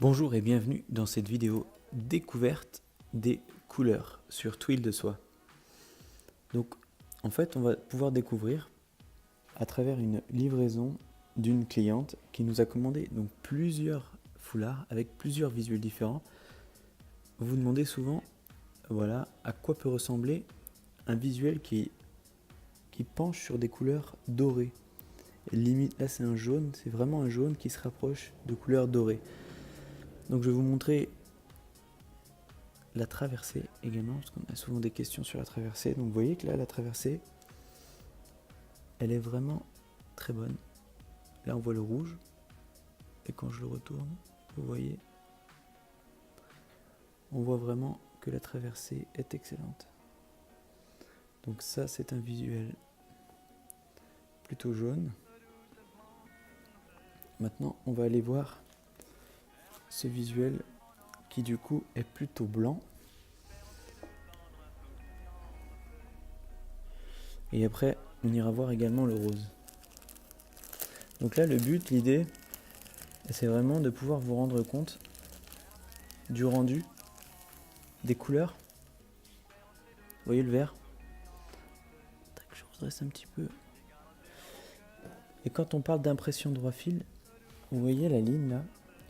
Bonjour et bienvenue dans cette vidéo découverte des couleurs sur Tuile de soie. Donc en fait on va pouvoir découvrir à travers une livraison d'une cliente qui nous a commandé donc plusieurs foulards avec plusieurs visuels différents. Vous vous demandez souvent voilà, à quoi peut ressembler un visuel qui penche sur des couleurs dorées. Et limite là c'est un jaune, c'est vraiment un jaune qui se rapproche de couleurs dorées. Donc je vais vous montrer la traversée également, parce qu'on a souvent des questions sur la traversée. Donc vous voyez que là, la traversée, elle est vraiment très bonne. Là, on voit le rouge. Et quand je le retourne, vous voyez, on voit vraiment que la traversée est excellente. Donc ça, c'est un visuel plutôt jaune. Maintenant, on va aller voir ce visuel qui du coup est plutôt blanc. Et après, on ira voir également le rose. Donc là, le but, l'idée, c'est vraiment de pouvoir vous rendre compte du rendu, des couleurs. Vous voyez le vert? Je redresse un petit peu. Et quand on parle d'impression droit fil, vous voyez la ligne là,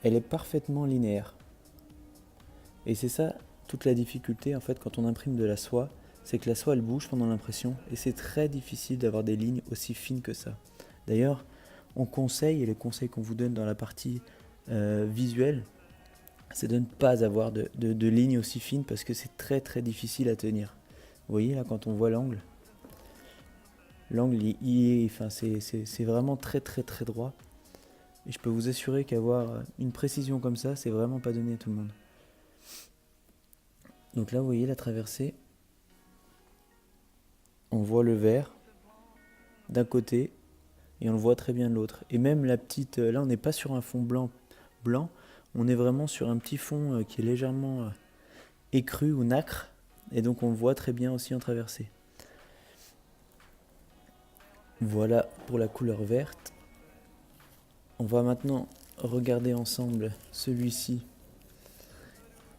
elle est parfaitement linéaire. Et c'est ça toute la difficulté en fait quand on imprime de la soie, c'est que la soie elle bouge pendant l'impression et c'est très difficile d'avoir des lignes aussi fines que ça. D'ailleurs, on conseille, et les conseils qu'on vous donne dans la partie visuelle, c'est de ne pas avoir de lignes aussi fines parce que c'est très très difficile à tenir. Vous voyez là quand on voit l'angle, c'est vraiment très très très droit. Et je peux vous assurer qu'avoir une précision comme ça, c'est vraiment pas donné à tout le monde. Donc là, vous voyez la traversée. On voit le vert d'un côté et on le voit très bien de l'autre. Et même la petite, là on n'est pas sur un fond blanc, on est vraiment sur un petit fond qui est légèrement écru ou nacre. Et donc on le voit très bien aussi en traversée. Voilà pour la couleur verte. On va maintenant regarder ensemble celui-ci.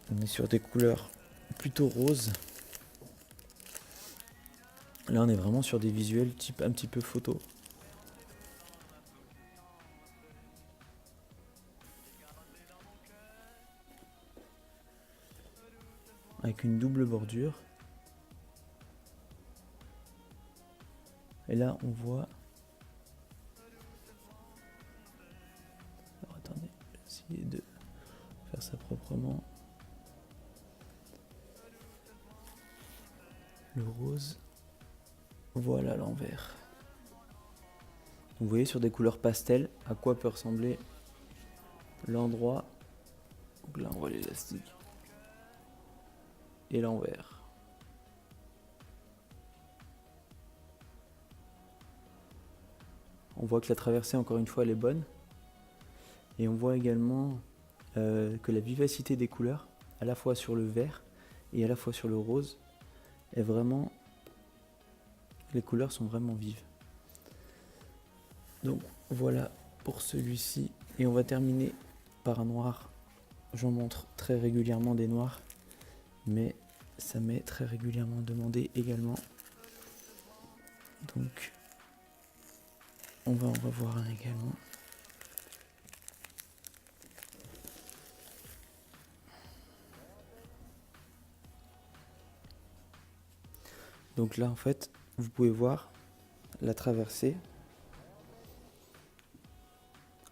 On est sur des couleurs plutôt roses. Là on est vraiment sur des visuels type un petit peu photo. Avec une double bordure. Et là on voit... Alors attendez, je vais essayer de faire ça proprement. Le rose. Voilà l'envers. Vous voyez sur des couleurs pastel à quoi peut ressembler l'endroit. Donc là on voit l'élastique. Et l'envers. On voit que la traversée encore une fois elle est bonne. Et on voit également que la vivacité des couleurs, à la fois sur le vert et à la fois sur le rose, est vraiment... Les couleurs sont vraiment vives. Donc voilà pour celui-ci. Et on va terminer par un noir. J'en montre très régulièrement des noirs, mais ça m'est très régulièrement demandé également. Donc on va en revoir un également. Donc là en fait vous pouvez voir la traversée.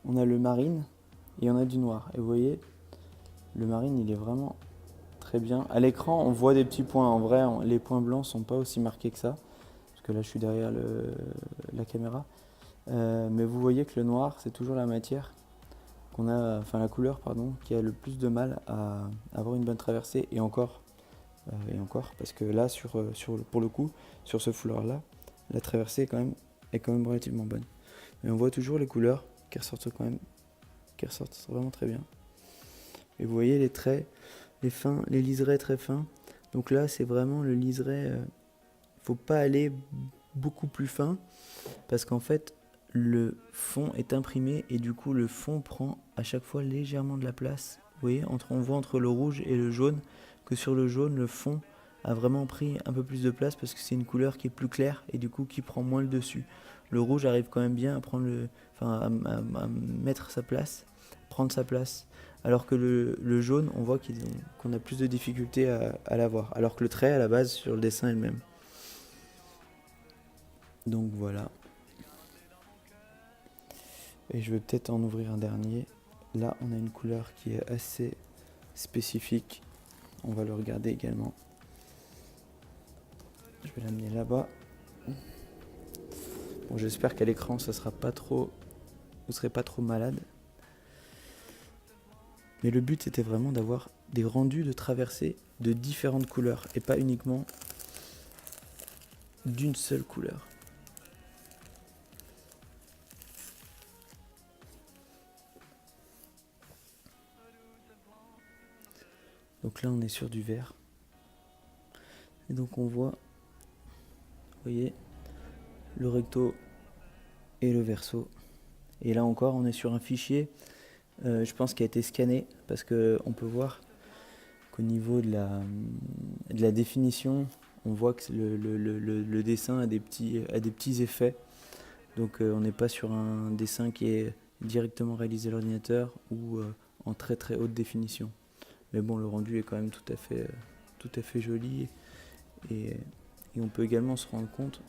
On a le marine et on a du noir. Et vous voyez, le marine il est vraiment très bien. À l'écran on voit des petits points. En vrai les points blancs sont pas aussi marqués que ça. Parce que là je suis derrière la caméra. Mais vous voyez que le noir c'est toujours la matière qu'on a, enfin la couleur pardon, qui a le plus de mal à avoir une bonne traversée. Et encore parce que là pour le coup sur ce foulard là, la traversée est quand même relativement bonne. Mais on voit toujours les couleurs qui ressortent vraiment très bien. Et vous voyez les traits, les liserés très fins. Donc là c'est vraiment le liseré, faut pas aller beaucoup plus fin parce qu'en fait le fond est imprimé et du coup le fond prend à chaque fois légèrement de la place voyez, on voit entre le rouge et le jaune que sur le jaune, le fond a vraiment pris un peu plus de place parce que c'est une couleur qui est plus claire et du coup qui prend moins le dessus. Le rouge arrive quand même bien à prendre à mettre sa place, prendre sa place. Alors que le jaune, on voit qu'on a plus de difficultés à l'avoir. Alors que le trait, à la base, sur le dessin est le même. Donc voilà. Et je vais peut-être en ouvrir un dernier. Là, on a une couleur qui est assez spécifique. On va le regarder également. Je vais l'amener là-bas. Bon, j'espère qu'à l'écran, ça sera pas trop... Vous serez pas trop malade. Mais le but, c'était vraiment d'avoir des rendus de traversée de différentes couleurs et pas uniquement d'une seule couleur. Donc là, on est sur du vert. Et donc on voit, vous voyez, le recto et le verso. Et là encore, on est sur un fichier, je pense, qui a été scanné, parce qu'on peut voir qu'au niveau de la définition, on voit que le dessin a des petits effets. Donc on n'est pas sur un dessin qui est directement réalisé à l'ordinateur ou en très très haute définition. Mais bon, le rendu est quand même tout à fait joli. Et on peut également se rendre compte,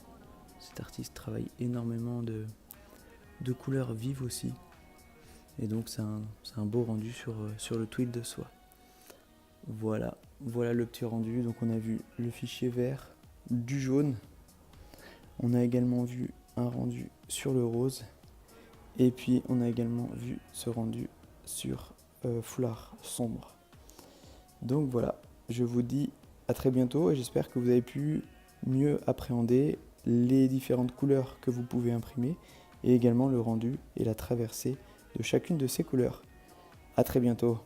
cet artiste travaille énormément de couleurs vives aussi. Et donc c'est un beau rendu sur le tweet de soi. Voilà le petit rendu. Donc on a vu le fichier vert, du jaune. On a également vu un rendu sur le rose. Et puis on a également vu ce rendu sur foulard sombre. Donc voilà, je vous dis à très bientôt et j'espère que vous avez pu mieux appréhender les différentes couleurs que vous pouvez imprimer et également le rendu et la traversée de chacune de ces couleurs. À très bientôt.